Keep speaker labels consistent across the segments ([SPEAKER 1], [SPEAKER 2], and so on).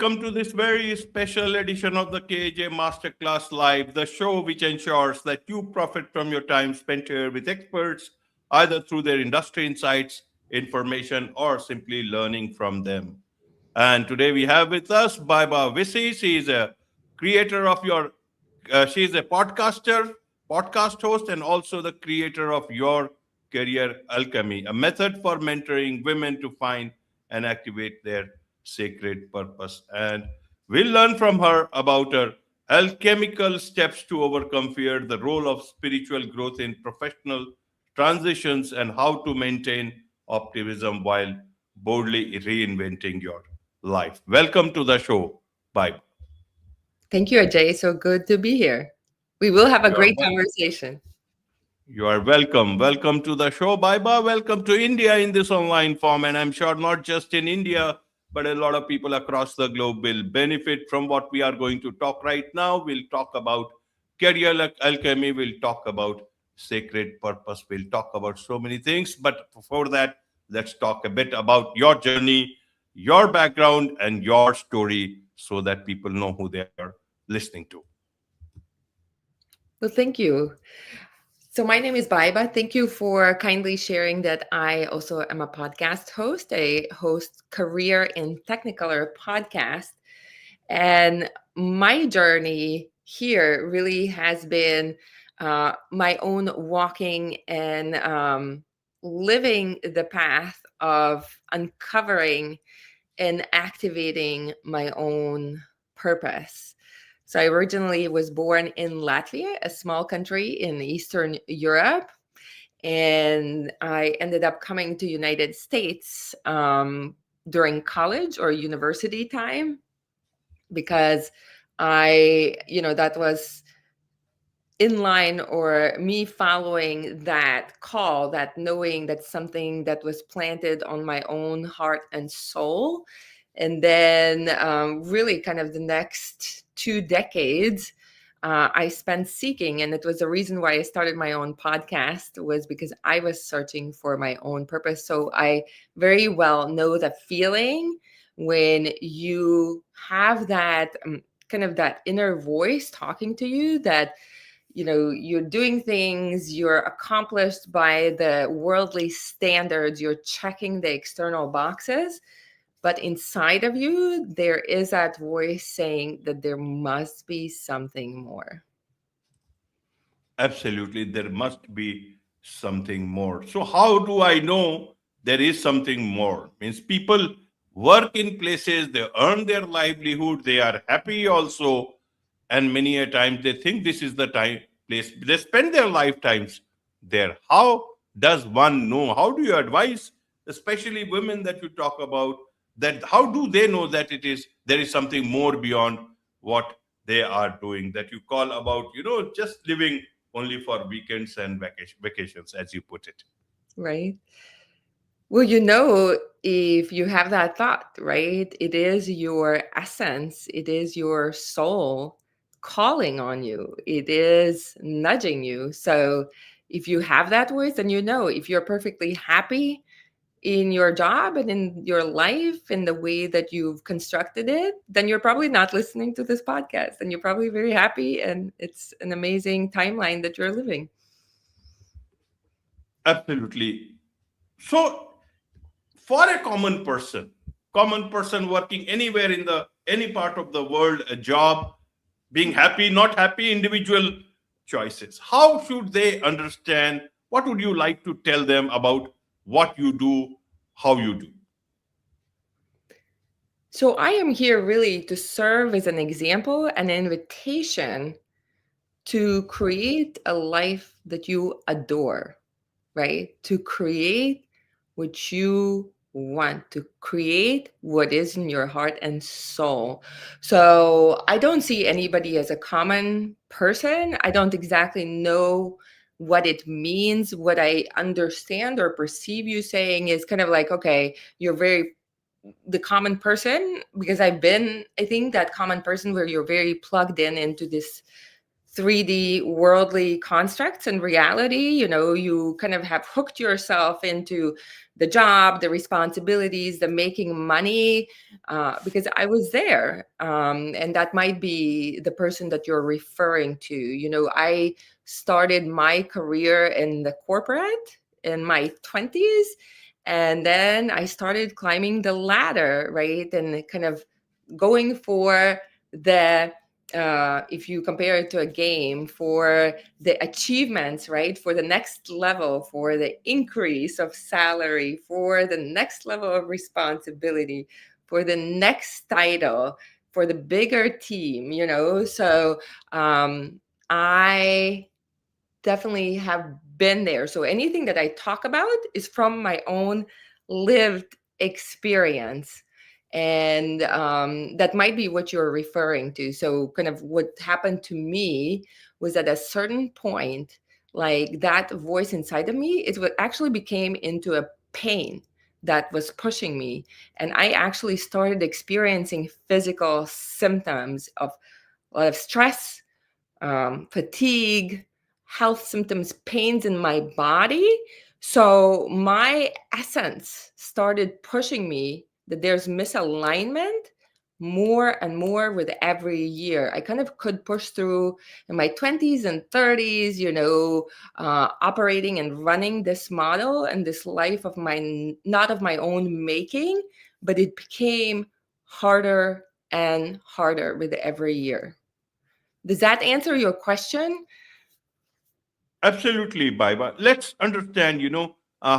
[SPEAKER 1] Welcome to this very special edition of the KAJ Masterclass Live, the show which ensures that you profit from your time spent here with experts, either through their industry insights, information, or simply learning from them. And today we have with us Baiba Wisse. She is a creator of she is a podcast host, and also the creator of Your Career Alchemy, a method for mentoring women to find and activate their sacred purpose. And we'll learn from her about her alchemical steps to overcome fear, the role of spiritual growth in professional transitions, and how to maintain optimism while boldly reinventing your life. Welcome to the show. Bye.
[SPEAKER 2] Thank you, Ajay. So good to be here. We will have a
[SPEAKER 1] You're
[SPEAKER 2] great
[SPEAKER 1] welcome.
[SPEAKER 2] conversation.
[SPEAKER 1] You are welcome. Welcome to the show, Baiba. Welcome to India in this online form. And I'm sure not just in India, but a lot of people across the globe will benefit from what we are going to talk right now. We'll talk about career alchemy. We'll talk about sacred purpose. We'll talk about so many things. But before that, let's talk a bit about your journey, your background, and your story so that people know who they are listening to.
[SPEAKER 2] Well, thank you. So my name is Baiba. Thank you for kindly sharing that I also am a podcast host. I host Career in Technicolor podcast. And my journey here really has been my own walking and living the path of uncovering and activating my own purpose. So I originally was born in Latvia, a small country in Eastern Europe, and I ended up coming to United States during college or university time because that was in line, or me following that call, that knowing that something that was planted on my own heart and soul. And then really kind of the next 2 decades, I spent seeking. And it was the reason why I started my own podcast, was because I was searching for my own purpose. So I very well know the feeling when you have that kind of that inner voice talking to you, that you're doing things, you're accomplished by the worldly standards, you're checking the external boxes, but inside of you there is that voice saying that there must be something more.
[SPEAKER 1] Absolutely, there must be something more. So, how do I know there is something more? Means people work in places, they earn their livelihood, they are happy also, and many a time they think this is the time place they spend their lifetimes there. How does one know? How do you advise, especially women that you talk about, that how do they know that there is something more beyond what they are doing, that you call about, just living only for weekends and vacations, as you put it.
[SPEAKER 2] Right. Well, if you have that thought, right, it is your essence, it is your soul calling on you, it is nudging you. So if you have that voice, then if you're perfectly happy in your job and in your life in the way that you've constructed it, then you're probably not listening to this podcast, and you're probably very happy, and it's an amazing timeline that you're living.
[SPEAKER 1] Absolutely. So, for a common person working anywhere in the any part of the world, a job, being happy, not happy, individual choices, how should they understand? What would you like to tell them about what you do, how you do?
[SPEAKER 2] So I am here really to serve as an example, an invitation to create a life that you adore, right? To create what you want, to create what is in your heart and soul. So I don't see anybody as a common person. I don't exactly know what it means. What I understand or perceive you saying is kind of like, okay, you're very the common person, because I think that common person where you're very plugged in into this 3D worldly constructs and reality. You kind of have hooked yourself into the job, the responsibilities, the making money, because I was there. And that might be the person that you're referring to. I started my career in the corporate in my 20s. And then I started climbing the ladder, right? And kind of going for the if you compare it to a game, for the achievements, right? For the next level, for the increase of salary, for the next level of responsibility, for the next title, for the bigger team. So I definitely have been there. So anything that I talk about is from my own lived experience. And that might be what you're referring to. So, kind of what happened to me was at a certain point, like that voice inside of me, it what actually became into a pain that was pushing me. And I actually started experiencing physical symptoms of a lot of stress, fatigue, health symptoms, pains in my body. So my essence started pushing me that there's misalignment more and more with every year. I kind of could push through in my 20s and 30s, operating and running this model and this life of my, not of my own making, but it became harder and harder with every year. Does that answer your question?
[SPEAKER 1] Absolutely, Baiba. Let's understand,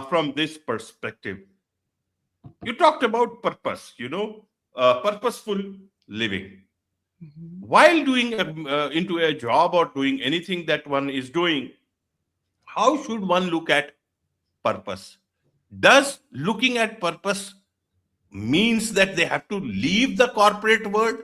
[SPEAKER 1] from this perspective. You talked about purpose, purposeful living.
[SPEAKER 2] Mhm.
[SPEAKER 1] While doing into a job or doing anything that one is doing, how should one look at purpose? Does looking at purpose means that they have to leave the corporate world?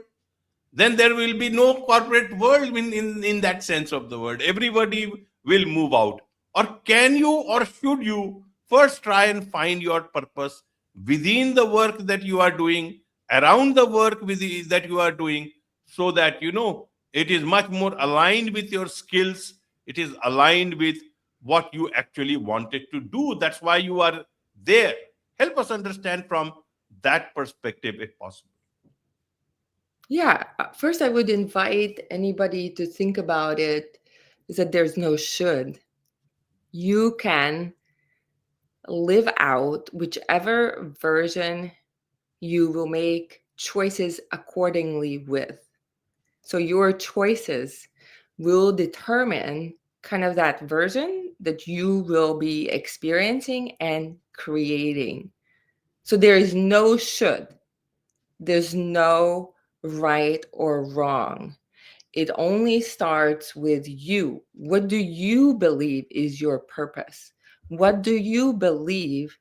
[SPEAKER 1] Then there will be no corporate world in that sense of the word. Everybody will move out. Or can you or should you first try and find your purpose within the work that you are doing, around the work that you are doing, so that it is much more aligned with your skills, it is aligned with what you actually wanted to do. That's why you are there. Help us understand from that perspective if possible.
[SPEAKER 2] Yeah, first I would invite anybody to think about it is that there's no should. You can live out whichever version you will make choices accordingly with. So your choices will determine kind of that version that you will be experiencing and creating. So there is no should. There's no right or wrong. It only starts with you. What do you believe is your purpose? What do you believe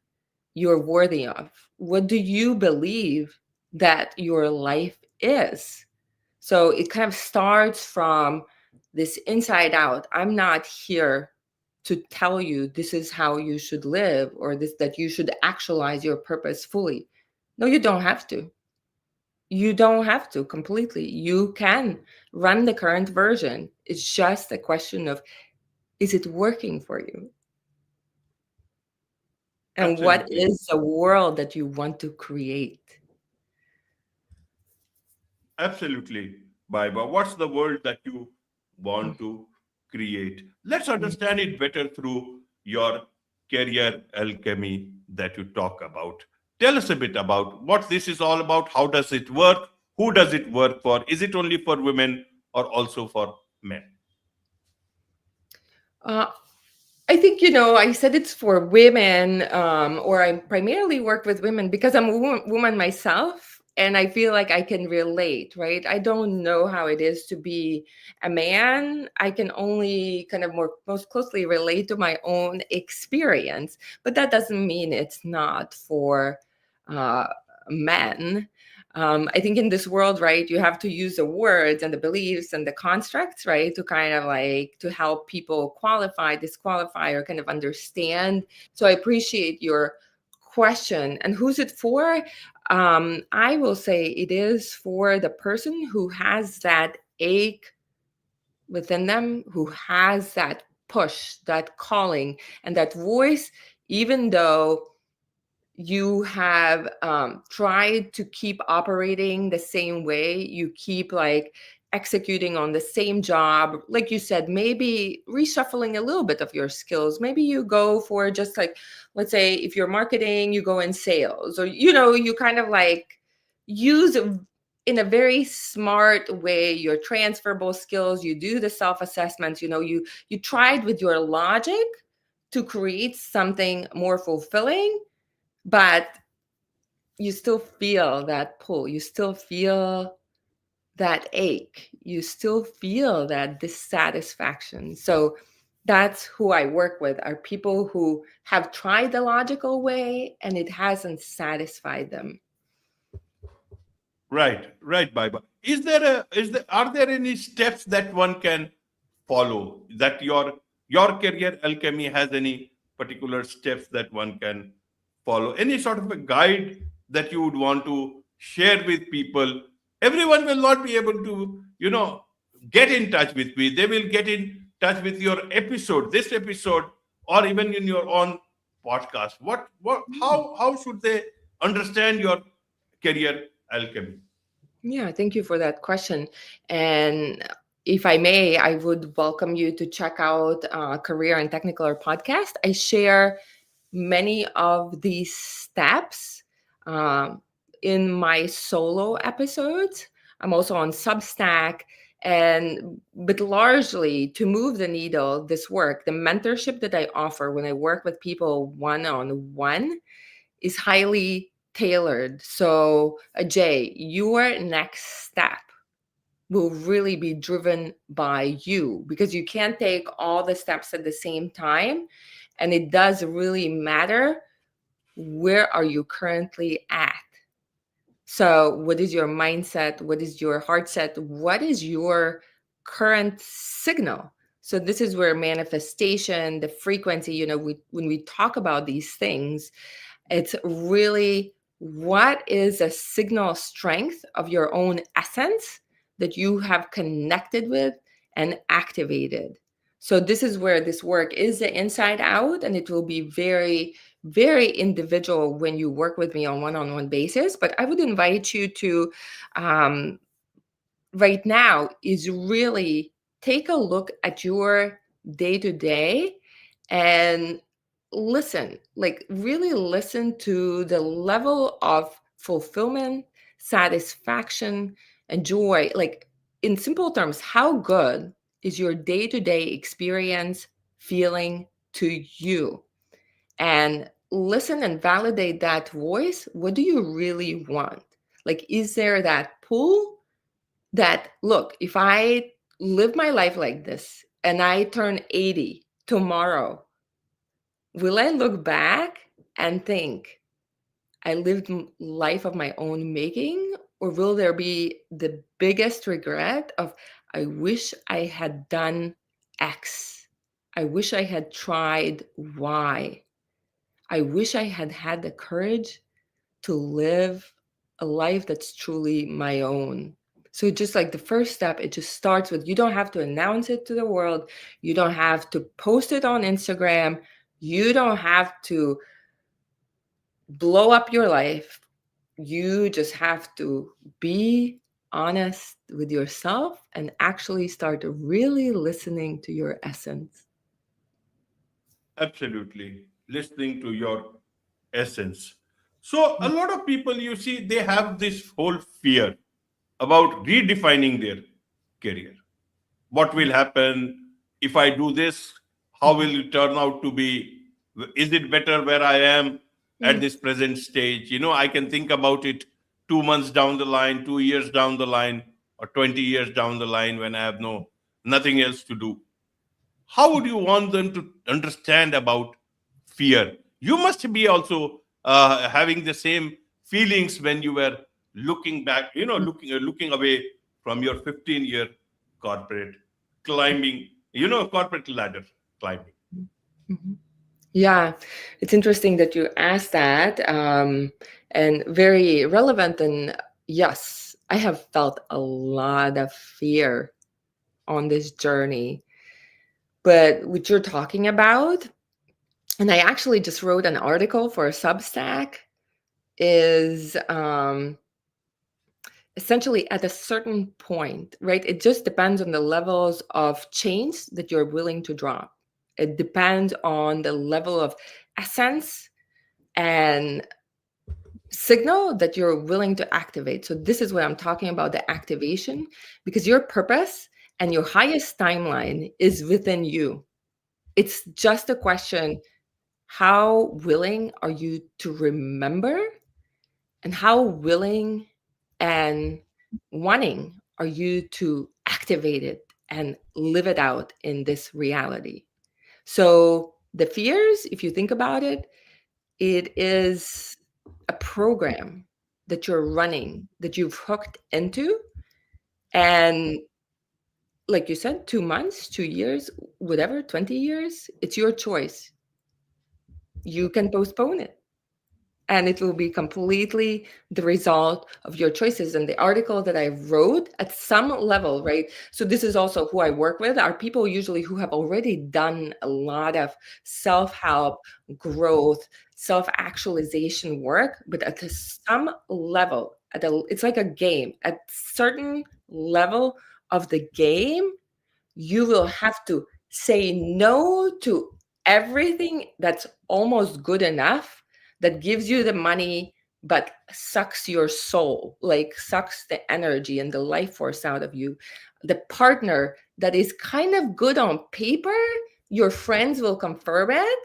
[SPEAKER 2] you're worthy of? What do you believe that your life is? So it kind of starts from this inside out. I'm not here to tell you this is how you should live, or this that you should actualize your purpose fully. No, you don't have to. You don't have to completely. You can run the current version. It's just a question of, is it working for you? And what
[SPEAKER 1] Absolutely.
[SPEAKER 2] is the world that you want to create?
[SPEAKER 1] Absolutely, Baiba. What's the world that you want to create? Let's
[SPEAKER 2] Mhm.
[SPEAKER 1] understand it better through your career alchemy that you talk about. Tell us a bit about what this is all about. How does it work? Who does it work for? Is it only for women or also for men?
[SPEAKER 2] Uh, I think, I said it's for women, or I primarily work with women because I'm a woman myself. And I feel like I can relate, right? I don't know how it is to be a man. I can only kind of most closely relate to my own experience. But that doesn't mean it's not for uh, men. I think in this world, right, you have to use the words and the beliefs and the constructs, right, to kind of like to help people qualify, disqualify, or kind of understand. So I appreciate your question. And who's it for? I will say it is for the person who has that ache within them who has that push, that calling, and that voice, even though you have tried to keep operating the same way, you keep like executing on the same job, like you said, maybe reshuffling a little bit of your skills. Maybe you go for just like, let's say if you're marketing, you go in sales, or you kind of like use in a very smart way your transferable skills. You do the self-assessments, you tried with your logic to create something more fulfilling, but you still feel that pull, you still feel that ache, you still feel that dissatisfaction. So that's who I work with, are people who have tried the logical way and it hasn't satisfied them.
[SPEAKER 1] Right, right, Baiba. Are there any steps that one can follow, that your career alchemy has any particular steps that one can follow? Any sort of a guide that you would want to share with people? Everyone will not be able to, get in touch with me. They will get in touch with your episode, this episode, or even in your own podcast. How should they understand your career alchemy?
[SPEAKER 2] Yeah, thank you for that question. And if I may, I would welcome you to check out Career and Technicolor podcast. I share many of these steps um, in my solo episodes. I'm also on Substack. But largely to move the needle, this work, the mentorship that I offer when I work with people one on one, is highly tailored. So, Ajay, your next step will really be driven by you, because you can't take all the steps at the same time. And it does really matter, where are you currently at? So, what is your mindset? What is your heart set? What is your current signal? So, this is where manifestation, the frequency, when we talk about these things, it's really, what is a signal strength of your own essence that you have connected with and activated. So this is where this work is the inside out, and it will be very, very individual when you work with me on one-on-one basis. But I would invite you to, um, right now, is really take a look at your day to day and listen, like really listen to the level of fulfillment, satisfaction, and joy. Like, in simple terms, how good is your day to day experience feeling to you? And listen and validate that voice. What do you really want? Like, is there that pull that, look, if I live my life like this and I turn 80 tomorrow, will I look back and think I lived life of my own making? Or will there be the biggest regret of, I wish I had done X. I wish I had tried Y. I wish I had had the courage to live a life that's truly my own. So, just like the first step, it just starts with, you don't have to announce it to the world. You don't have to post it on Instagram. You don't have to blow up your life. You just have to be honest with yourself and actually start really listening to your essence.
[SPEAKER 1] Absolutely. Listening to your essence. So, a lot of people, you see, they have this whole fear about redefining their career. What will happen if I do this? How will it turn out to be? Is it better where I am at
[SPEAKER 2] Mm,
[SPEAKER 1] this present stage? I can think about it 2 months down the line, 2 years down the line, or 20 years down the line when I have nothing else to do. How would you want them to understand about fear? You must be also having the same feelings when you were looking back, looking away from your 15-year corporate climbing, corporate ladder climbing.
[SPEAKER 2] mhm. Yeah, it's interesting that you asked that, and very relevant. And yes, I have felt a lot of fear on this journey. But what you're talking about, and I actually just wrote an article for a Substack, is essentially at a certain point, right? It just depends on the levels of change that you're willing to drop. It depends on the level of essence and signal that you're willing to activate. So this is what I'm talking about, the activation, because your purpose and your highest timeline is within you. It's just a question, how willing are you to remember, and how willing and wanting are you to activate it and live it out in this reality? So the fears, if you think about it, it is a program that you're running, that you've hooked into. And like you said, 2 months, 2 years, whatever, 20 years, it's your choice. You can postpone it, and it will be completely the result of your choices. And the article that I wrote, at some level, right? So this is also who I work with, are people usually who have already done a lot of self-help, growth, self-actualization work, but at some level, it's like a game. At certain level of the game, you will have to say no to everything that's almost good enough, that gives you the money but sucks your soul, like sucks the energy and the life force out of you. The partner that is kind of good on paper, your friends will confirm it,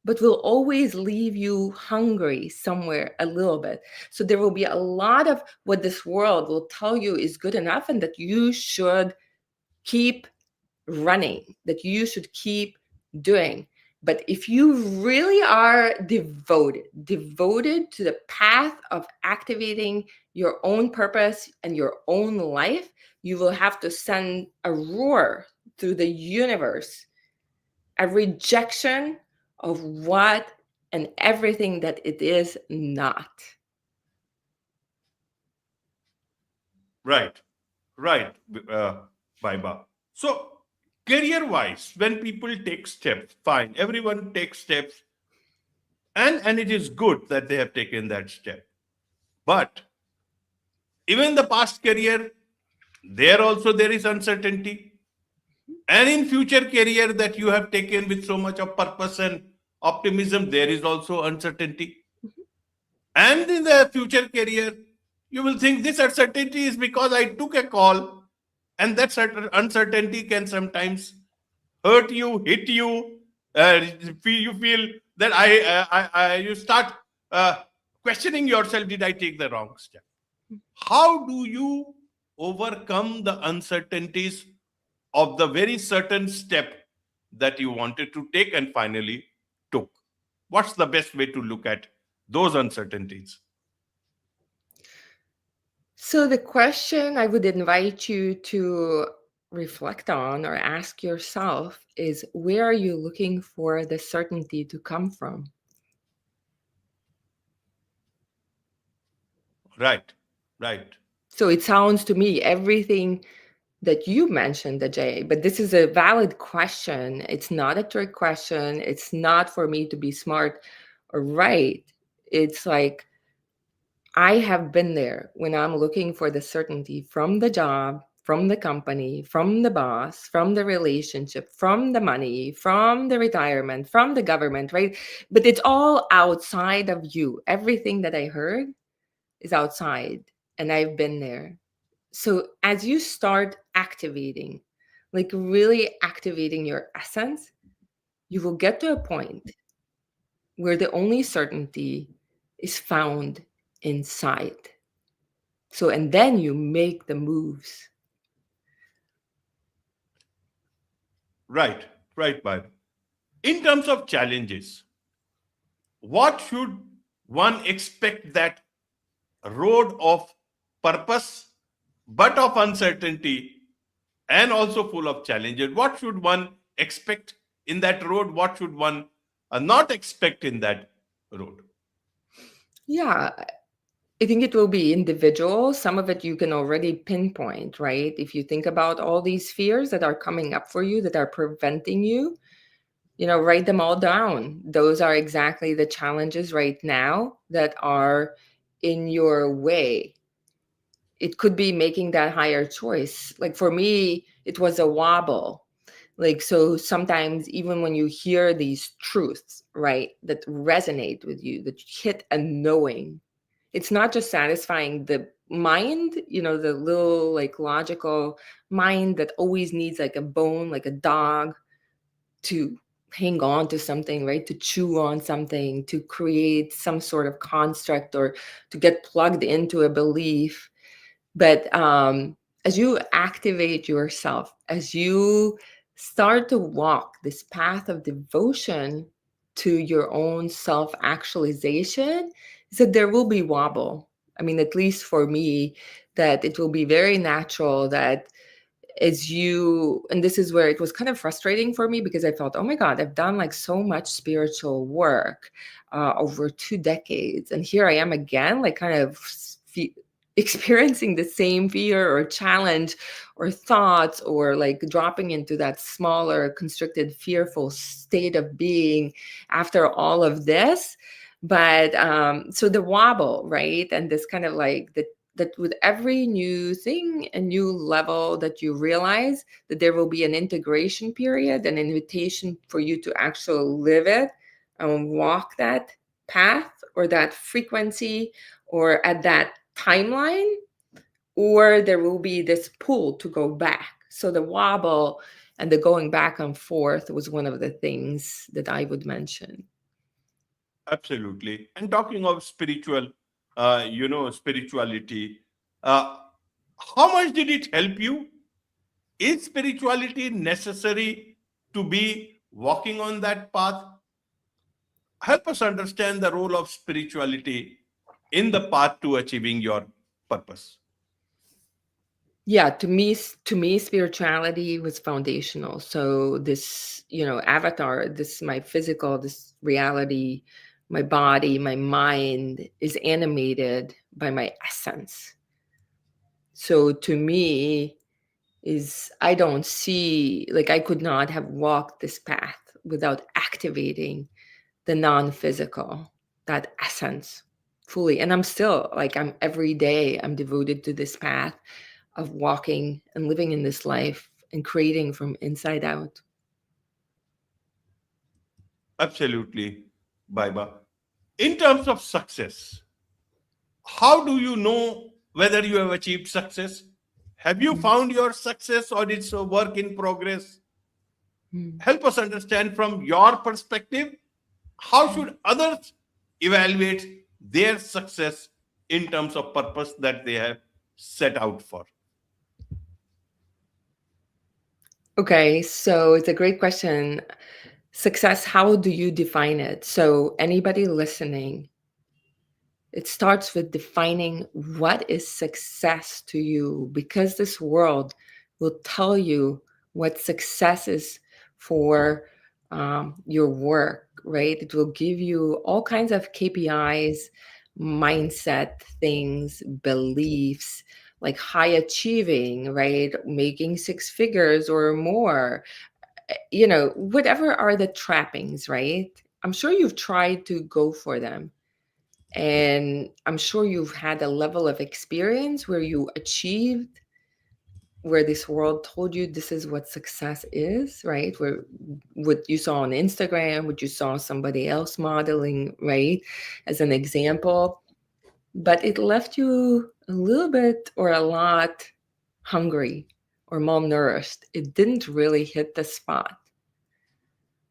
[SPEAKER 2] but will always leave you hungry somewhere a little bit. So there will be a lot of what this world will tell you is good enough and that you should keep running, that you should keep doing. But if you really are devoted to the path of activating your own purpose and your own life, you will have to send a roar through the universe, a rejection of what and everything that it is not.
[SPEAKER 1] Right, right, Baiba. So, career-wise, when people take steps, fine, everyone takes steps, and it is good that they have taken that step. But even the past career, there is uncertainty, and in future career that you have taken with so much of purpose and optimism, there is also uncertainty. And in the future career, you will think this uncertainty is because I took a call, and that certain uncertainty can sometimes hurt you, hit you. You feel that you start questioning yourself: Did I take the wrong step? How do you overcome the uncertainties of the very certain step that you wanted to take and finally took? What's the best way to look at those uncertainties?
[SPEAKER 2] So, the question I would invite you to reflect on or ask yourself is, where are you looking for the certainty to come from?
[SPEAKER 1] Right, right,
[SPEAKER 2] So, it sounds to me everything that you mentioned, Ajay, but this is a valid question. It's not a trick question. It's not for me to be smart or right. It's like, I have been there when I'm looking for the certainty from the job, from the company, from the boss, from the relationship, from the money, from the retirement, from the government, right? But it's all outside of you. Everything that I heard is outside, and I've been there. So as you start activating, like really activating your essence, you will get to a point where the only certainty is found inside. So, and then you make the moves.
[SPEAKER 1] right, right, Bharat. In terms of challenges, what should one expect that road of purpose, but of uncertainty and also full of challenges? What should one expect in that road? What should one not expect in that road?
[SPEAKER 2] Yeah. I think it will be individual. Some of it you can already pinpoint, right? If you think about all these fears that are coming up for you, that are preventing you, write them all down. Those are exactly the challenges right now that are in your way. It could be making that higher choice. Like for me, it was a wobble. Like, so sometimes even when you hear these truths, right, that resonate with you, that hit a knowing, it's not just satisfying the mind, the little like logical mind that always needs like a bone, like a dog, to hang on to something, right? To chew on something, to create some sort of construct, or to get plugged into a belief. But as you activate yourself, as you start to walk this path of devotion to your own self actualization, is that there will be wobble. I mean, at least for me, that it will be very natural that as you, and this is where it was kind of frustrating for me, because I felt, oh my God, I've done like so much spiritual work over 2 decades. And here I am again, like kind of experiencing the same fear or challenge or thoughts, or like dropping into that smaller, constricted, fearful state of being after all of this. But so the wobble, right? And this kind of like the that with every new thing, a new level, that you realize that there will be an integration period, an invitation for you to actually live it and walk that path or that frequency or at that timeline, or there will be this pull to go back. So the wobble and the going back and forth was one of the things that I would mention.
[SPEAKER 1] Absolutely. And talking of spirituality, uh, how much did it help you? Is spirituality necessary to be walking on that path? Help us understand the role of spirituality in the path to achieving your purpose.
[SPEAKER 2] Yeah, to me spirituality was foundational. So this, avatar, this my physical, this reality, my body, my mind is animated by my essence. So to me, is I don't see, like, I could not have walked this path without activating the non-physical, that essence fully. And I'm still like, I'm every day I'm devoted to this path of walking and living in this life and creating from inside out.
[SPEAKER 1] Absolutely, Baiba. In terms of success, how do you know whether you have achieved success? Have you found your success or it's a work in progress?
[SPEAKER 2] Mm.
[SPEAKER 1] Help us understand from your perspective, how should others evaluate their success in terms of purpose that they have set out for?
[SPEAKER 2] Okay, so it's a great question. Success, how do you define it? So, anybody listening, it starts with defining what is success to you, because this world will tell you what success is for your work, right? It will give you all kinds of KPIs, mindset things, beliefs, like high achieving, right? Making six figures or more, whatever are the trappings, right? I'm sure you've tried to go for them, and I'm sure you've had a level of experience where you achieved, where this world told you this is what success is, right? Where what you saw on Instagram, what you saw somebody else modeling, right? As an example. But it left you a little bit or a lot hungry or malnourished. It didn't really hit the spot.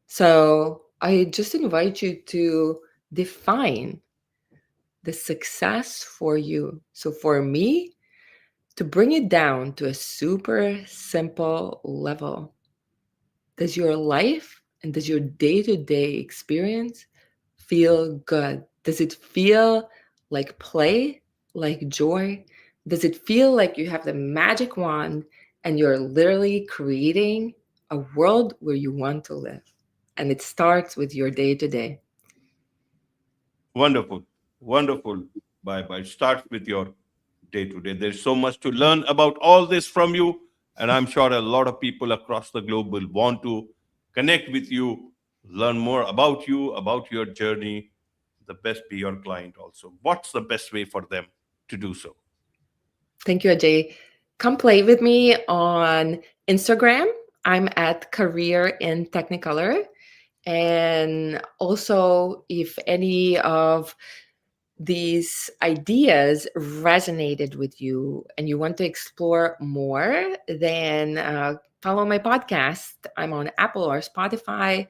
[SPEAKER 2] So I just invite you to define the success for you. So for me, to bring it down to a super simple level, does your life and does your day to day experience feel good? Does it feel like play, like joy? Does it feel like you have the magic wand and you're literally creating a world where you want to live? And it starts with your day to day.
[SPEAKER 1] Wonderful, wonderful. Baiba. It starts with your day to day. There's so much to learn about all this from you. And I'm sure a lot of people across the globe will want to connect with you, learn more about you, about your journey. The best be your client also. What's the best way for them to do so?
[SPEAKER 2] Thank you, Ajay. Come play with me on Instagram. I'm at Career in Technicolor. And also, if any of these ideas resonated with you and you want to explore more, then follow my podcast. I'm on Apple or Spotify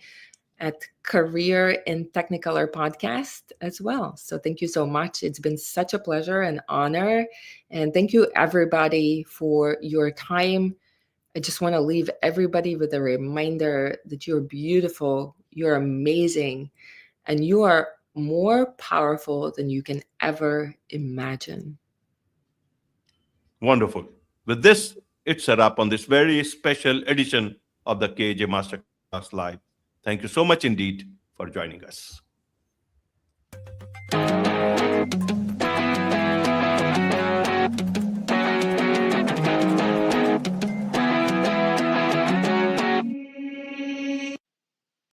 [SPEAKER 2] at Career in Technicolor podcast as well. So thank you so much. It's been such a pleasure and honor. And thank you, everybody, for your time. I just want to leave everybody with a reminder that you're beautiful, you're amazing, and you are more powerful than you can ever imagine.
[SPEAKER 1] Wonderful. With this, it's a wrap on this very special edition of the KJ Masterclass Live. Thank you so much indeed for joining us.